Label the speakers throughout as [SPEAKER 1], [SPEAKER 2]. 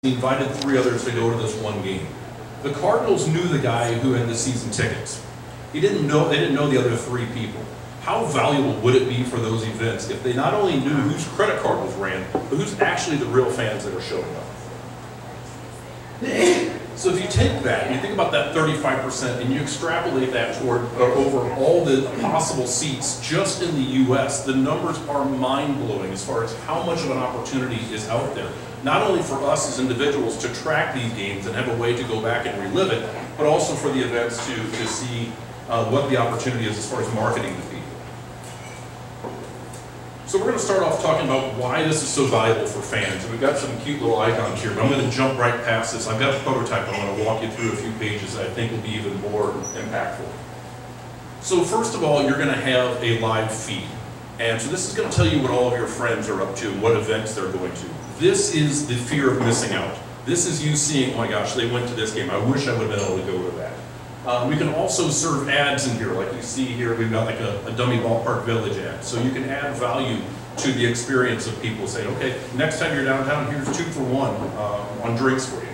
[SPEAKER 1] He invited 3 others to go to this one game. The Cardinals knew the guy who had the season tickets. They didn't know the other 3 people. How valuable would it be for those events if they not only knew whose credit card was ran, but who's actually the real fans that are showing up? So if you take that and you think about that 35% and you extrapolate that toward over all the possible seats just in the US, the numbers are mind-blowing as far as how much of an opportunity is out there. Not only for us as individuals to track these games and have a way to go back and relive it, but also for the events to see what the opportunity is as far as marketing to people. So we're going to start off talking about why this is so valuable for fans. And we've got some cute little icons here, but I'm going to jump right past this. I've got a prototype. I'm going to walk you through a few pages that I think will be even more impactful. So first of all, you're going to have a live feed. And so this is going to tell you what all of your friends are up to and what events they're going to. This is the fear of missing out. This is you seeing, oh my gosh, they went to this game. I wish I would have been able to go to that. We can also serve ads in here, like you see here. We've got like a dummy ballpark village ad. So you can add value to the experience of people saying, okay, next time you're downtown, here's 2 for 1 on drinks for you.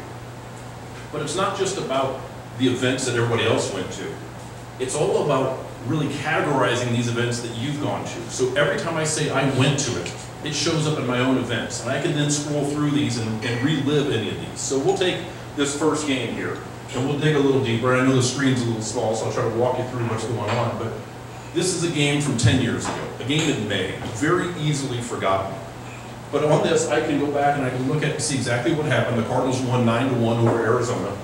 [SPEAKER 1] But it's not just about the events that everybody else went to. It's all about really categorizing these events that you've gone to. So every time I say I went to it, it shows up in my own events. And I can then scroll through these and relive any of these. So we'll take this first game here. And we'll dig a little deeper. I know the screen's a little small, so I'll try to walk you through what's going on. But this is a game from 10 years ago, a game in May, very easily forgotten. But on this, I can go back and I can look at and see exactly what happened. The Cardinals won 9-1 over Arizona.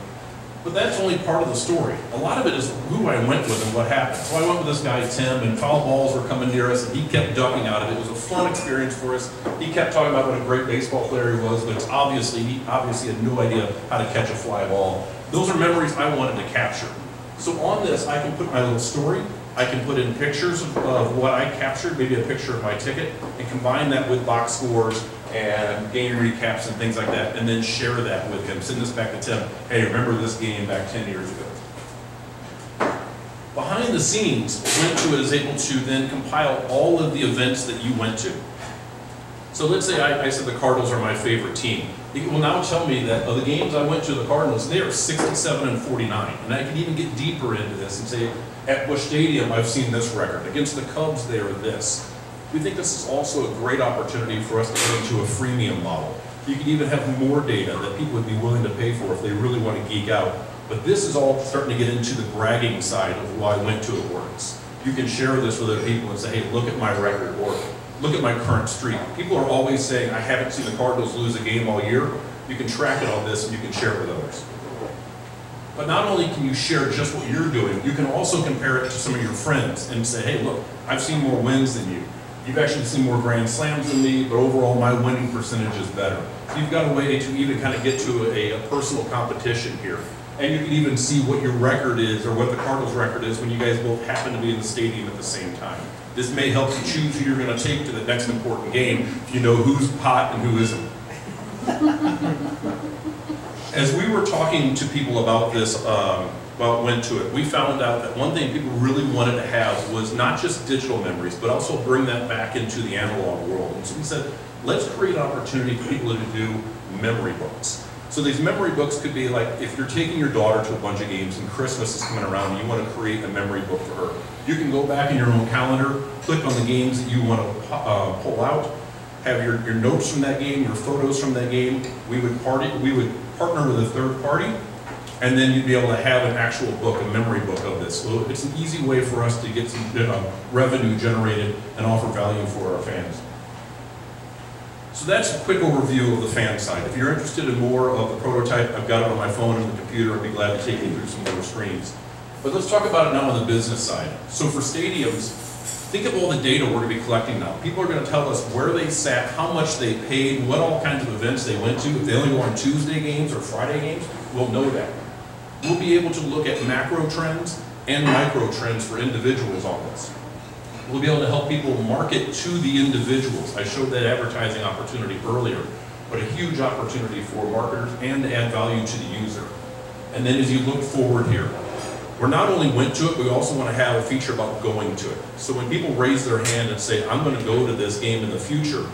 [SPEAKER 1] But that's only part of the story. A lot of it is who I went with and what happened. So I went with this guy, Tim, and foul balls were coming near us, and he kept ducking out of it. It was a fun experience for us. He kept talking about what a great baseball player he was, but he obviously had no idea how to catch a fly ball. Those are memories I wanted to capture. So on this, I can put my little story. I can put in pictures of what I captured, maybe a picture of my ticket, and combine that with box scores and game recaps and things like that, and then share that with him. Send this back to Tim. Hey, remember this game back 10 years ago? Behind the scenes, Went2it is able to then compile all of the events that you went to. So let's say I said the Cardinals are my favorite team. It will now tell me that of the games I went to, the Cardinals, they are 67-49. And I can even get deeper into this and say, at Busch Stadium, I've seen this record. Against the Cubs, they are this. We think this is also a great opportunity for us to get into a freemium model. You can even have more data that people would be willing to pay for if they really want to geek out. But this is all starting to get into the bragging side of why Went2it works. You can share this with other people and say, hey, look at my record, or look at my current streak. People are always saying, I haven't seen the Cardinals lose a game all year. You can track it on this and you can share it with others. But not only can you share just what you're doing, you can also compare it to some of your friends and say, hey, look, I've seen more wins than you. You've actually seen more grand slams than me, but overall my winning percentage is better. So you've got a way to even kind of get to a personal competition here. And you can even see what your record is, or what the Cardinals' record is, when you guys both happen to be in the stadium at the same time. This may help you choose who you're going to take to the next important game, if you know who's hot and who isn't. As we were talking to people about this, about Went2it, we found out that one thing people really wanted to have was not just digital memories, but also bring that back into the analog world. And so we said, let's create an opportunity for people to do memory books. So these memory books could be like, if you're taking your daughter to a bunch of games and Christmas is coming around and you want to create a memory book for her, you can go back in your own calendar, click on the games that you want to pull out, have your notes from that game, your photos from that game. We would partner with a third party, and then you'd be able to have an actual book, a memory book of this. So it's an easy way for us to get some revenue generated and offer value for our fans. So that's a quick overview of the fan side. If you're interested in more of the prototype, I've got it on my phone and the computer. I'd be glad to take you through some more screens. But let's talk about it now on the business side. So for stadiums, think of all the data we're going to be collecting now. People are going to tell us where they sat, how much they paid, what all kinds of events they went to. If they only go on Tuesday games or Friday games, we'll know that. We'll be able to look at macro trends and micro trends for individuals on this. We'll be able to help people market to the individuals. I showed that advertising opportunity earlier, but a huge opportunity for marketers and to add value to the user. And then as you look forward here, we're not only Went2it, we also want to have a feature about going to it. So when people raise their hand and say, I'm going to go to this game in the future,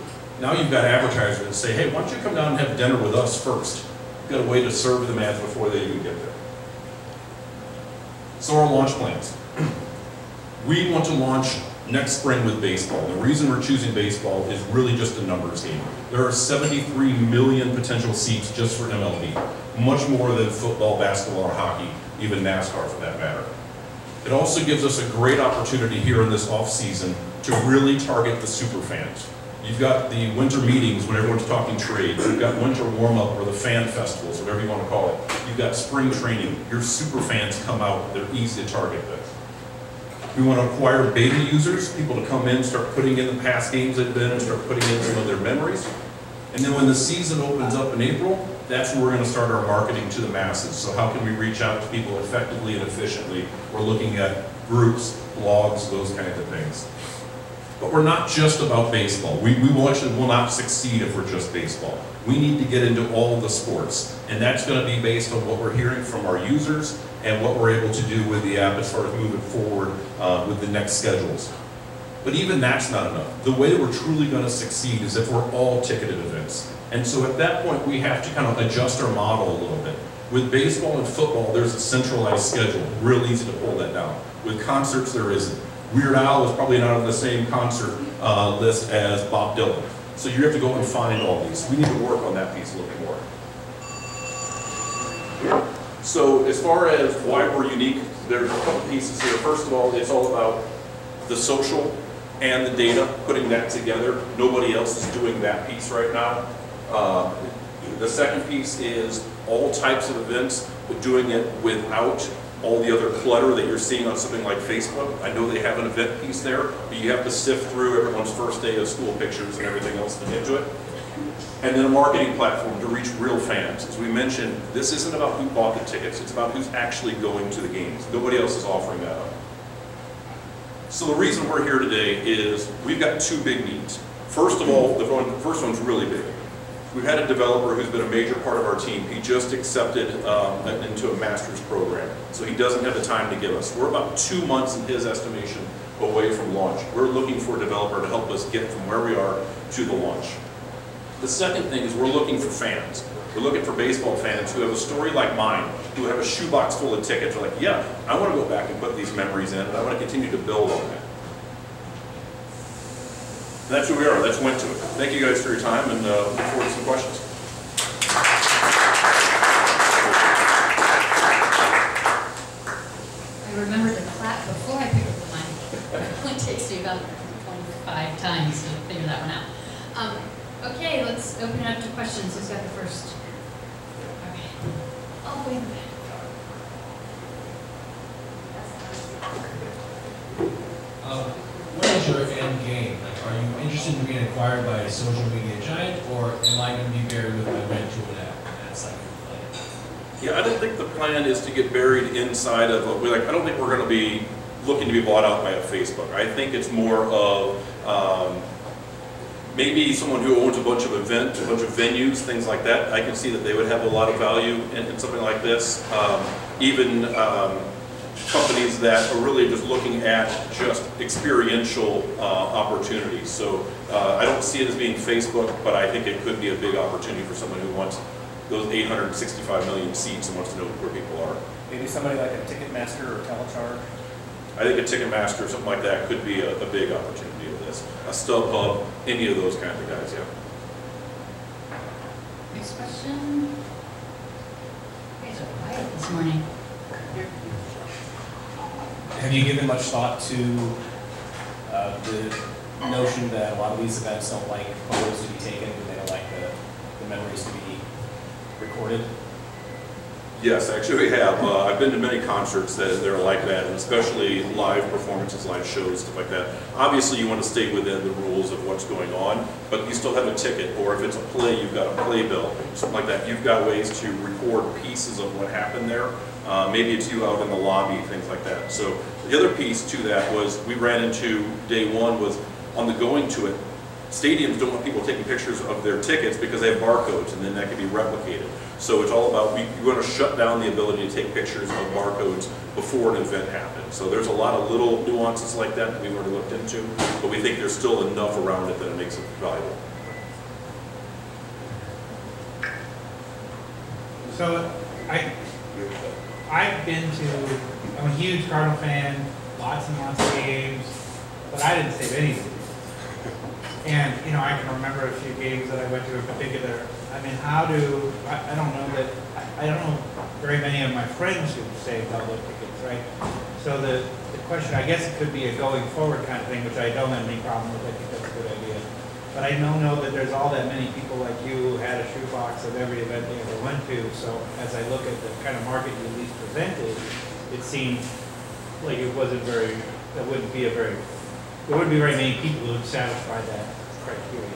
[SPEAKER 1] now you've got advertisers that say, hey, why don't you come down and have dinner with us first? We've got a way to serve them ads before they even get there. So our launch plans. We want to launch next spring with baseball. The reason we're choosing baseball is really just a numbers game. There are 73 million potential seats just for MLB, much more than football, basketball, or hockey, even NASCAR for that matter. It also gives us a great opportunity here in this off season to really target the super fans. You've got the winter meetings when everyone's talking trades. You've got winter warm-up or the fan festivals, whatever you want to call it. You've got spring training. Your super fans come out. They're easy to target with. We want to acquire beta users, people to come in, start putting in the past games they've been and start putting in some of their memories. And then when the season opens up in April, that's when we're going to start our marketing to the masses. So how can we reach out to people effectively and efficiently? We're looking at groups, blogs, those kinds of things. But we're not just about baseball. We will not succeed if we're just baseball. We need to get into all the sports. And that's going to be based on what we're hearing from our users and what we're able to do with the app as far as moving forward with the next schedules. But even that's not enough. The way that we're truly going to succeed is if we're all ticketed events. And so at that point, we have to kind of adjust our model a little bit. With baseball and football, there's a centralized schedule. Real easy to pull that down. With concerts, there isn't. Weird Al is probably not on the same concert list as Bob Dylan. So you have to go and find all these. We need to work on that piece a little more. So as far as why we're unique, there's a couple pieces here. First of all, it's all about the social and the data, putting that together. Nobody else is doing that piece right now. The second piece is all types of events, but doing it without all the other clutter that you're seeing on something like Facebook. I know they have an event piece there, but you have to sift through everyone's first day of school pictures and everything else to get to it. And then a marketing platform to reach real fans. As we mentioned, this isn't about who bought the tickets, it's about who's actually going to the games. Nobody else is offering that up. So the reason we're here today is we've got two big needs. First of all, the first one's really big. We've had a developer who's been a major part of our team. He just accepted into a master's program, so he doesn't have the time to give us. We're about 2 months in his estimation away from launch. We're looking for a developer to help us get from where we are to the launch. The second thing is we're looking for fans. We're looking for baseball fans who have a story like mine, who have a shoebox full of tickets. They're like, yeah, I want to go back and put these memories in, and I want to continue to build on that. That's who we are. That's Went2it. Thank you guys for your time, and look forward to some questions.
[SPEAKER 2] I remembered to clap before I picked up the mic. It only takes me about 25 times to figure that one out. Okay, let's open it up to questions. Who's got the first? Okay. Oh, wait a minute.
[SPEAKER 3] What is your end game? Like, are you interested in being acquired by a social media giant, or am I going to be buried with my Went2it app? That's like the plan.
[SPEAKER 1] Yeah, I don't think the plan is to get buried inside of I don't think we're going to be looking to be bought out by a Facebook. I think it's more of maybe someone who owns a bunch of events, a bunch of venues, things like that. I can see that they would have a lot of value in something like this. Even companies that are really just looking at just experiential opportunities. So I don't see it as being Facebook, but I think it could be a big opportunity for someone who wants those 865 million seats and wants to know where people are.
[SPEAKER 4] Maybe somebody like a Ticketmaster or Telecharge?
[SPEAKER 1] I think a Ticketmaster or something like that could be a big opportunity of this. A StubHub, any of those kinds of guys, yeah.
[SPEAKER 2] Next question. You guys are quiet this morning.
[SPEAKER 4] Have you given much thought to the notion that a lot of these events don't like photos to be taken, and they don't like the memories to be recorded?
[SPEAKER 1] Yes, actually we have. I've been to many concerts that are like that, and especially live performances, live shows, stuff like that. Obviously you want to stay within the rules of what's going on, but you still have a ticket, or if it's a play, you've got a playbill, something like that. You've got ways to record pieces of what happened there. Maybe it's you out in the lobby, things like that. So the other piece to that was we ran into day one was on the going to it. Stadiums don't want people taking pictures of their tickets because they have barcodes, and then that can be replicated. So it's all about, we want to shut down the ability to take pictures of barcodes before an event happens. So there's a lot of little nuances like that that we've already looked into, but we think there's still enough around it that it makes it valuable.
[SPEAKER 5] So I've been to, I'm a huge Cardinal fan, lots and lots of games, but I didn't save any of these. And, you know, I can remember a few games that I went to in particular. I mean, I don't know that, I don't know very many of my friends who saved all their tickets, right? So the question, I guess it could be a going forward kind of thing, which I don't have any problem with. I think that's a good idea. But I don't know that there's all that many people like you who had a shoebox of every event they ever went to. So as I look at the kind of market you at least presented, it seems like it wasn't very, there wouldn't be very many people who would satisfy that criteria.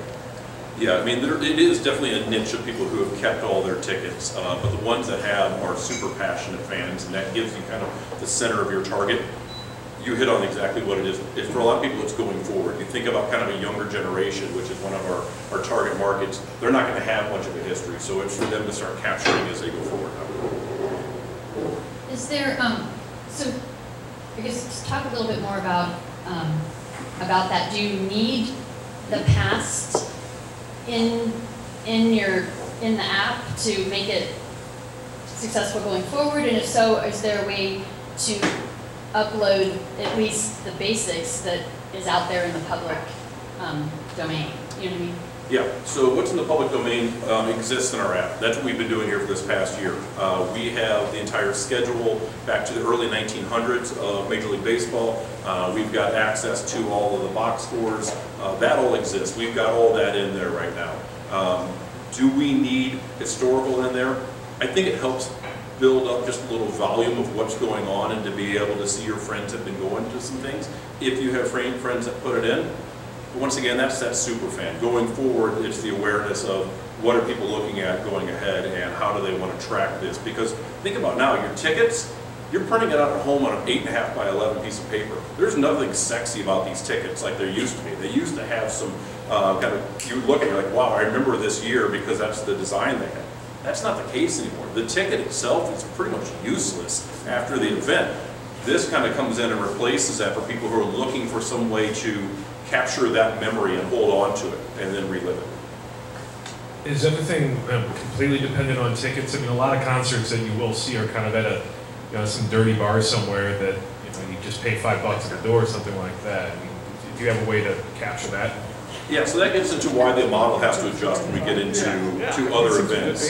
[SPEAKER 1] Yeah, I mean, it is definitely a niche of people who have kept all their tickets, but the ones that have are super passionate fans, and that gives you kind of the center of your target. You hit on exactly what it is. For a lot of people, it's going forward. You think about kind of a younger generation, which is one of our target markets. They're not going to have much of a history, so it's for them to start capturing as they go forward.
[SPEAKER 2] Is there, so I guess just talk a little bit more about that. Do you need the past in the app to make it successful going forward? And if so, is there a way to upload at least the basics that is out there in the public domain? You know what I mean?
[SPEAKER 1] Yeah, so what's in the public domain exists in our app. That's what we've been doing here for this past year. We have the entire schedule back to the early 1900s of Major League Baseball. We've got access to all of the box scores. That all exists. We've got all that in there right now. Do we need historical in there? I think it helps build up just a little volume of what's going on and to be able to see your friends have been going to some things. If you have friends that put it in, once again, that's that super fan. Going forward, it's the awareness of what are people looking at going ahead and how do they want to track this. Because think about now, your tickets, you're printing it out at home on an 8.5 by 11 piece of paper. There's nothing sexy about these tickets like there used to be. They used to have some you look at it, you're like, wow, I remember this year because that's the design they had. That's not the case anymore. The ticket itself is pretty much useless after the event. This kind of comes in and replaces that for people who are looking for some way to capture that memory and hold on to it and then relive it.
[SPEAKER 6] Is everything completely dependent on tickets? I mean, a lot of concerts that you will see are kind of at a, you know, some dirty bar somewhere that, you know, you just pay $5 at the door or something like that. I mean, do you have a way to capture that?
[SPEAKER 1] Yeah, so that gets into why the model has to adjust when we get into to other events.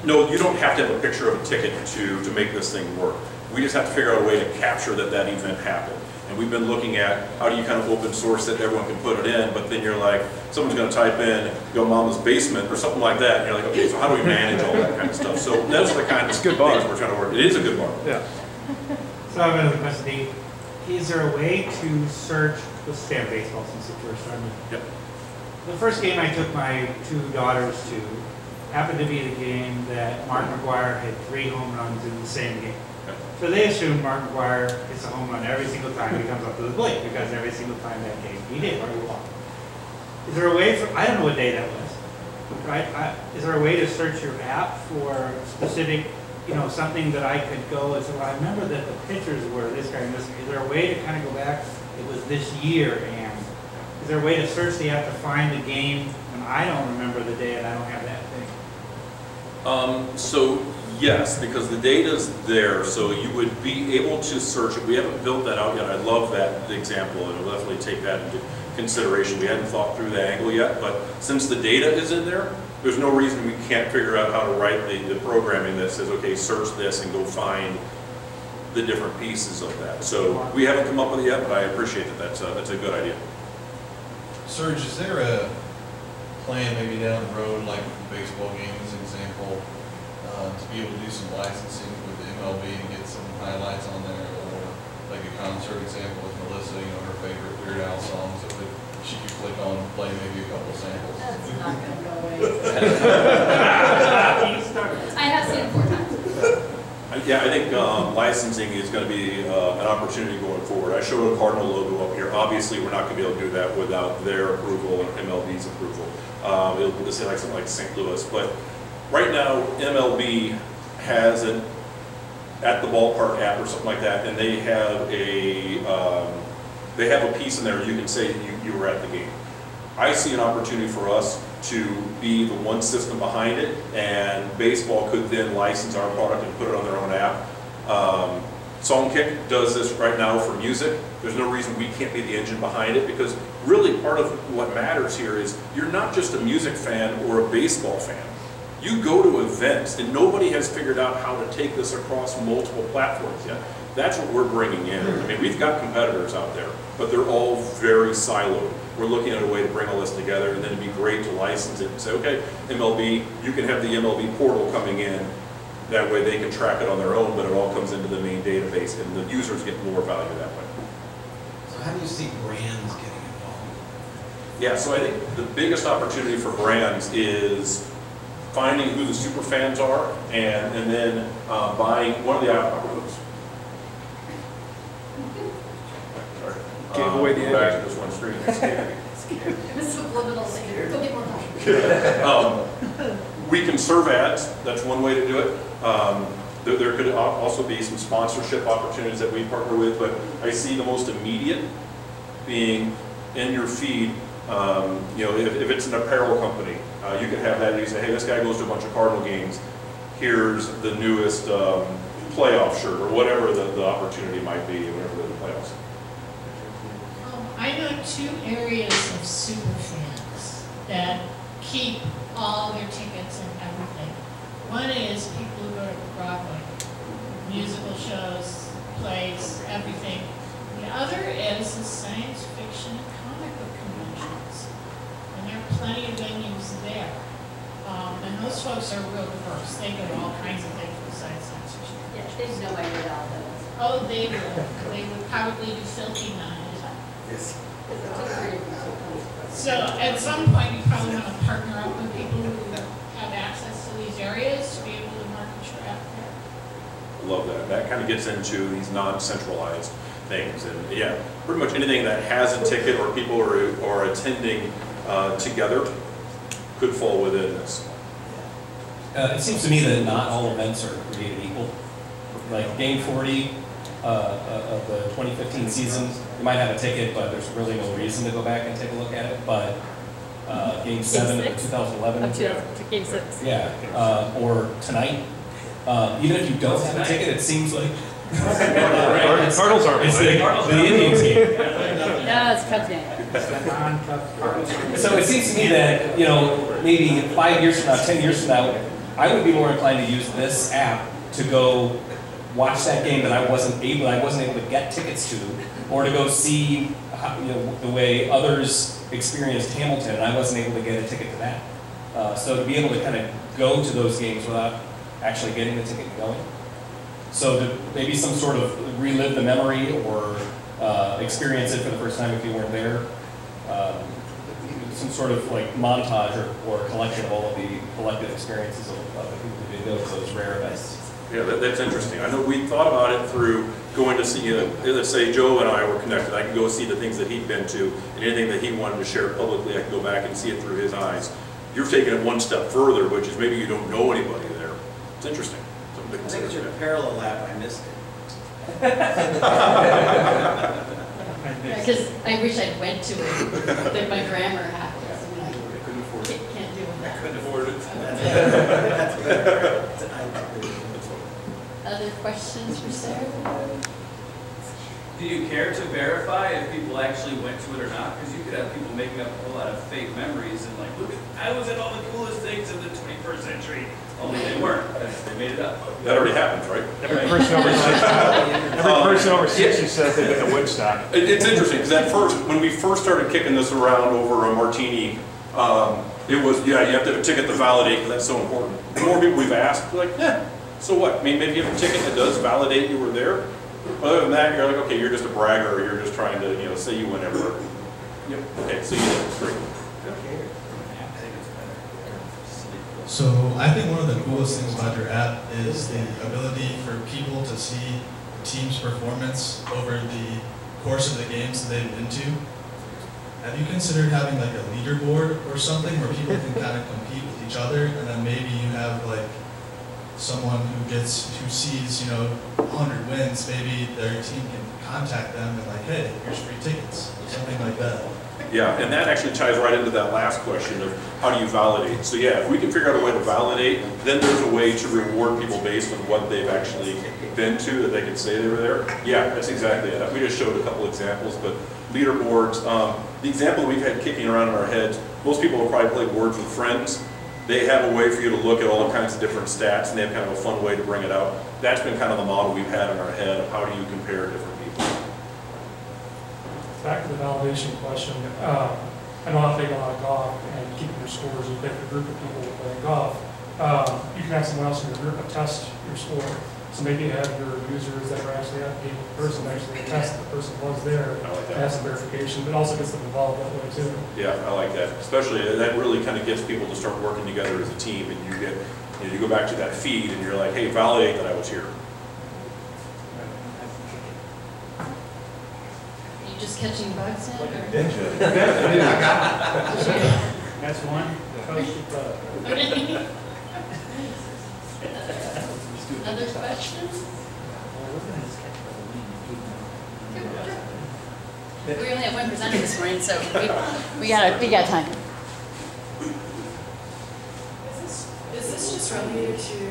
[SPEAKER 1] No, you don't have to have a picture of a ticket to make this thing work. We just have to figure out a way to capture that event happened. And we've been looking at how do you kind of open source it, everyone can put it in, but then you're like, someone's going to type in Yo Mama's Basement or something like that, and you're like, okay, so how do we manage all that kind of stuff? So those are the kind of things we're trying to work. It is a good bar.
[SPEAKER 6] Yeah.
[SPEAKER 5] So I have another question. Is there a way to search, let's stay on baseball since it's first started.
[SPEAKER 1] Yep.
[SPEAKER 5] The first game I took my two daughters to happened to be the game that Mark McGwire had 3 home runs in the same game.
[SPEAKER 1] Yep.
[SPEAKER 5] So they assumed Mark McGwire hits a home run every single time he comes up to the plate because every single time that game he did or he walked. Is there a way for, I don't know what day that was, right? Is there a way to search your app for specific, you know, something that I could go and say, well, I remember that the pitchers were this guy and this guy. Is there a way to kind of go back, it was this year, and is there a way to search the app to find the game when I don't remember the day and I don't have that thing?
[SPEAKER 1] So yes, because the data's there, so you would be able to search it. We haven't built that out yet. I love that example, and we'll definitely take that into consideration. We hadn't thought through that angle yet, but since the data is in there, there's no reason we can't figure out how to write the programming that says, okay, search this and go find the different pieces of that. So we haven't come up with it yet, but I appreciate that that's a good idea.
[SPEAKER 7] Serge, is there a plan maybe down the road, like baseball game as an example, to be able to do some licensing with the MLB and get some highlights on there, or like a concert example with Melissa, you know, her favorite Weird Al songs that she could click on and play maybe a couple samples?
[SPEAKER 2] That's not going to go away. I have seen it 4 times.
[SPEAKER 1] Yeah, I think licensing is going to be an opportunity going forward. I showed a Cardinal logo up here. Obviously, we're not going to be able to do that without their approval and MLB's approval. It'll say like something like St. Louis, but right now MLB has it at the ballpark app or something like that, and they have a piece in there you can say you were at the game. I see an opportunity for us to be the one system behind it, and baseball could then license our product and put it on their own app. Songkick does this right now for music. There's no reason we can't be the engine behind it, because really part of what matters here is you're not just a music fan or a baseball fan. You go to events, and nobody has figured out how to take this across multiple platforms yet. That's what we're bringing in. I mean, we've got competitors out there, but they're all very siloed. We're looking at a way to bring all this together, and then it'd be great to license it and say, okay, MLB, you can have the MLB portal coming in. That way they can track it on their own, but it all comes into the main database, and the users get more value that way.
[SPEAKER 3] So how do you see brands getting involved?
[SPEAKER 1] Yeah, so I think the biggest opportunity for brands is finding who the super fans are, and then buying one of the
[SPEAKER 6] Gave away the
[SPEAKER 1] back to this one screen.
[SPEAKER 2] This subliminal thing, go get more money.
[SPEAKER 1] We can serve ads. That's one way to do it. There could also be some sponsorship opportunities that we partner with, but I see the most immediate being in your feed. If it's an apparel company, you can have that. You say, hey, this guy goes to a bunch of Cardinal games. Here's the newest playoff shirt, or whatever the opportunity might be, whatever the playoffs.
[SPEAKER 8] I know two areas of super fans that keep all their tickets and everything. One is people who go to Broadway, musical shows, plays, everything. The other is the science fiction and comic book conventions. And there are plenty of venues there. And those folks are real diverse. They go to all kinds of things besides science fiction.
[SPEAKER 2] Yeah, they know I read all those.
[SPEAKER 8] Oh, they will. They would probably do filthy none.
[SPEAKER 2] Yes.
[SPEAKER 8] So at some point, you probably want to partner up with people who have access to these areas to be able to market your app there.
[SPEAKER 1] Love that. That kind of gets into these non-centralized things, and yeah, pretty much anything that has a ticket or people are attending together could fall within this.
[SPEAKER 4] It seems to me that not all events are created equal. Like Game 40 of the 2015 season, you might have a ticket, but there's really no reason to go back and take a look at it. But Game 7 of the 2011,
[SPEAKER 2] Up to Game 6.
[SPEAKER 4] yeah, or tonight, even if you don't have a ticket, it seems like
[SPEAKER 6] Cardinals aren't
[SPEAKER 4] it's
[SPEAKER 6] playing.
[SPEAKER 4] the Indians game.
[SPEAKER 2] Yeah, it's Cubs game.
[SPEAKER 4] So it seems to me that, maybe 5 years from now, 10 years from now, I would be more inclined to use this app to go watch that game that I wasn't able to get tickets to, or to go see the way others experienced Hamilton, and I wasn't able to get a ticket to that. So to be able to kind of go to those games without actually getting the ticket and going. So to maybe some sort of relive the memory or experience it for the first time if you weren't there. Some sort of like montage or collection of all of the collective experiences of the people who did go to those rare events.
[SPEAKER 1] Yeah, that's interesting. I know we thought about it through going to see, let's say Joe and I were connected. I could go see the things that he'd been to, and anything that he wanted to share publicly, I could go back and see it through his eyes. You're taking it one step further, which is maybe you don't know anybody there. It's interesting.
[SPEAKER 9] I think it's your parallel app, I missed it.
[SPEAKER 2] Because I wish I'd went to it, that my grammar happens. And I can't do
[SPEAKER 9] I
[SPEAKER 2] that.
[SPEAKER 9] couldn't afford it.
[SPEAKER 2] Other questions for Sarah?
[SPEAKER 10] Do you care to verify if people actually went to it or not? Because you could have people making up a whole lot of fake memories and like, look, I was at all the coolest things in the 21st century. Only they weren't, because they made it up.
[SPEAKER 1] That already happens, right?
[SPEAKER 6] Every person over 60 says they've been to Woodstock.
[SPEAKER 1] It's interesting, because at first, when we first started kicking this around over a martini, it was, yeah, you have to have a ticket to validate, because that's so important. The more people we've asked, we're like, yeah, so what? I mean, maybe you have a ticket that does validate you were there. Other than that, you're like, okay, you're just a bragger, or you're just trying to, say you went everywhere. Yep. Okay, so you did it. Great.
[SPEAKER 11] So I think one of the coolest things about your app is the ability for people to see the team's performance over the course of the games that they've been to. Have you considered having like a leaderboard or something where people can kind of compete with each other, and then maybe you have like someone who sees 100 wins, maybe their team can contact them and like, hey, here's free tickets, or something like that.
[SPEAKER 1] Yeah, and that actually ties right into that last question of how do you validate? So yeah, if we can figure out a way to validate, then there's a way to reward people based on what they've actually been to, that they can say they were there. Yeah, that's exactly it. We just showed a couple examples, but leaderboards, the example we've had kicking around in our heads, most people will probably play Words with Friends. They have a way for you to look at all kinds of different stats, and they have kind of a fun way to bring it out. That's been kind of the model we've had in our head of how do you compare different people.
[SPEAKER 12] Back to the validation question. I know I play a lot of golf, and keeping your scores, you pick a group of people playing golf. You can have someone else in your group attest your score. So maybe you have your users that are actually at the person actually attest that the person was there.
[SPEAKER 1] I like that.
[SPEAKER 12] Have some verification, but also gets them involved that way too.
[SPEAKER 1] Yeah, I like that. Especially, that really kind of gets people to start working together as a team, and you get, you know, you go back to that feed, and you're like, hey, validate that I was here.
[SPEAKER 2] Are you just catching bugs now? Or?
[SPEAKER 5] That's one.
[SPEAKER 2] Okay. Other questions? We only have one presenter this morning, so we got time.
[SPEAKER 13] Is this just related to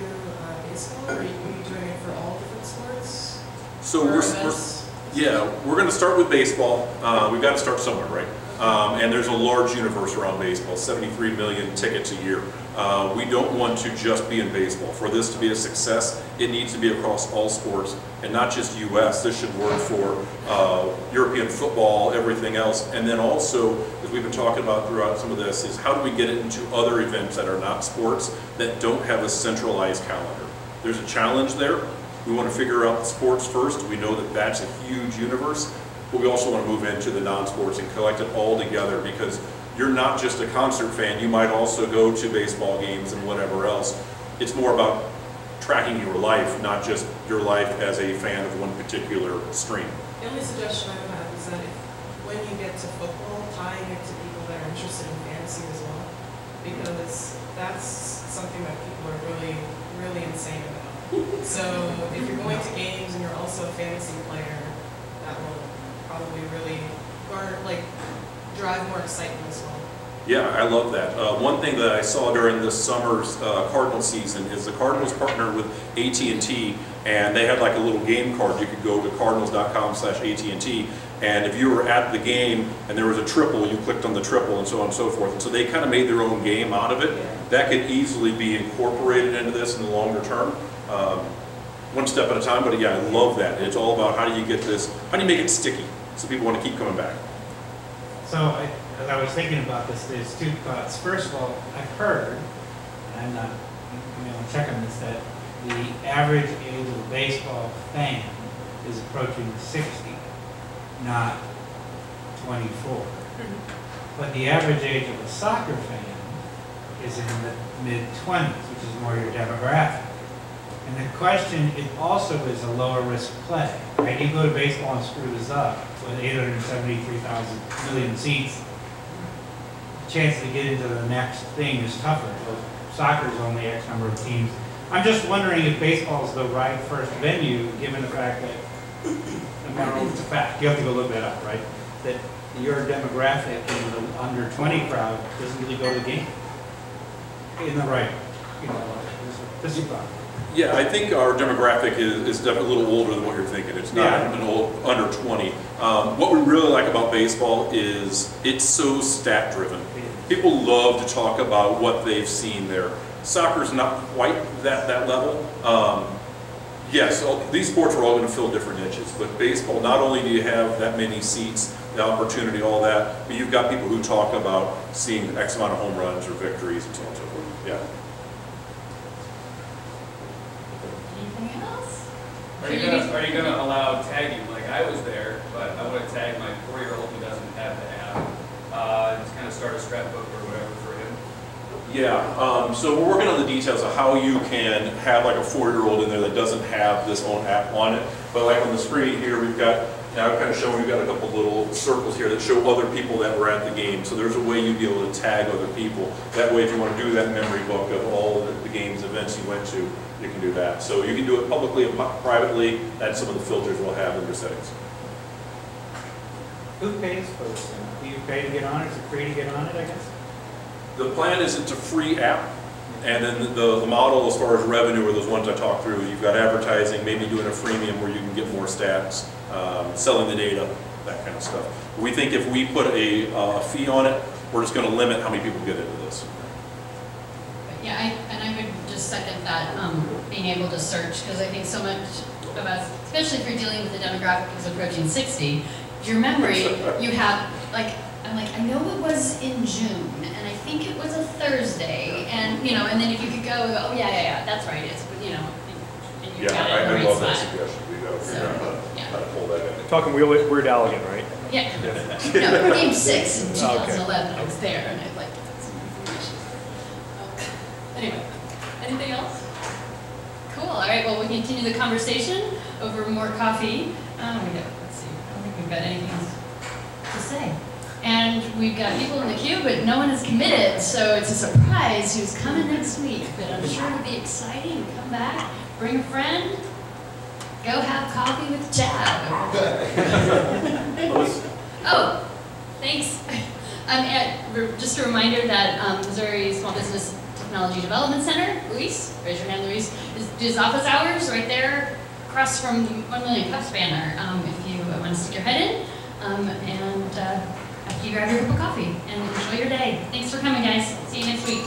[SPEAKER 13] baseball, or are you doing it for all different sports?
[SPEAKER 1] So we're going to start with baseball. We've got to start somewhere, right? And there's a large universe around baseball, 73 million tickets a year. We don't want to just be in baseball. For this to be a success, it needs to be across all sports, and not just US. This should work for European football, everything else. And then also, as we've been talking about throughout some of this, is how do we get it into other events that are not sports, that don't have a centralized calendar? There's a challenge there. We want to figure out sports first. We know that that's a huge universe, but we also want to move into the non-sports and collect it all together, because you're not just a concert fan. You might also go to baseball games and whatever else. It's more about tracking your life, not just your life as a fan of one particular stream.
[SPEAKER 13] The only suggestion I would have is that when you get to football, tying it to people that are interested in fantasy as well, because that's something that people are really, really insane about. So if you're going to games and you're also a fantasy player, that will probably really drive more excitement as well.
[SPEAKER 1] Yeah, I love that. One thing that I saw during this summer's Cardinal season is the Cardinals partnered with AT&T, and they had like a little game card. You could go to cardinals.com/AT&T, and if you were at the game and there was a triple, you clicked on the triple, and so on and so forth. And so they kind of made their own game out of it. That could easily be incorporated into this in the longer term. One step at a time, but yeah, I love that. It's all about how do you get this, how do you make it sticky so people want to keep coming back.
[SPEAKER 5] So as I was thinking about this, there's two thoughts. First of all, I've heard, and I'm not, check on this, that the average age of a baseball fan is approaching 60, not 24. But the average age of a soccer fan is in the mid-20s, which is more your demographic. And the question, it also is a lower risk play. Right? You go to baseball and screw this up with 873,000 million seats, the chance to get into the next thing is tougher. So soccer is only X number of teams. I'm just wondering if baseball is the right first venue, given the fact that, it's a fact, you have to go look that up, right? That your demographic in the under 20 crowd doesn't really go to the game in the right, this is about.
[SPEAKER 1] Yeah, I think our demographic is definitely a little older than what you're thinking. It's not an old, under 20. What we really like about baseball is it's so stat driven. People love to talk about what they've seen there. Soccer's not quite that level. Yes, these sports are all going to fill different niches, but baseball, not only do you have that many seats, the opportunity, all that, but you've got people who talk about seeing X amount of home runs or victories and so on and so forth. Yeah.
[SPEAKER 2] Anything else?
[SPEAKER 10] Are you gonna allow tagging? Like I was there, but I want to tag my 4-year-old who doesn't have the app. Just kind of start a scrapbook or whatever for him.
[SPEAKER 1] Yeah, so we're working on the details of how you can have like a 4-year-old in there that doesn't have this own app on it. But like on the screen here, we've got, now I'm kind of showing, we've got a couple little circles here that show other people that were at the game. So there's a way you'd be able to tag other people. That way, if you want to do that memory book of all the games, events you went to, you can do that. So you can do it publicly and privately. That's some of the filters we'll have in your settings.
[SPEAKER 5] Who pays for this thing? Do you pay to get on it? Is it free to get on it, I guess?
[SPEAKER 1] The plan is it's a free app, and then the model as far as revenue are those ones I talked through. You've got advertising, maybe doing a freemium where you can get more stats, selling the data, that kind of stuff. We think if we put a fee on it, we're just going to limit how many people get into this.
[SPEAKER 2] Yeah, and I would just second that, being able to search, because I think so much of us, especially if you're dealing with a demographic who's approaching 60, your memory, you have, like, I'm like, I know it was in June, and I think it was a Thursday, and, you know, and then if you could go, oh, yeah, that's right, it's, you know, and you got it in the
[SPEAKER 1] I
[SPEAKER 2] right
[SPEAKER 1] love that
[SPEAKER 2] spot.
[SPEAKER 1] suggestion. We got to figure out how to pull that in.
[SPEAKER 6] Talking Weird Allegan, right?
[SPEAKER 2] Yeah. No, game 6 in 2011, I was there, and I'd like to have some information. Anyway, anything else? Cool, all right, well, we continue the conversation over more coffee. Let's see, I don't think we've got anything else to say. And we've got people in the queue, but no one has committed, so it's a surprise who's coming next week. But I'm sure it'll be exciting. Come back, bring a friend, go have coffee with Chad. Oh, thanks. Just a reminder that Missouri Small Business Technology Development Center, Luis, raise your hand, Luis, is office hours right there across from 1 Million Cups banner if you want to stick your head in. After you grab your cup of coffee and enjoy your day. Thanks for coming, guys. See you next week.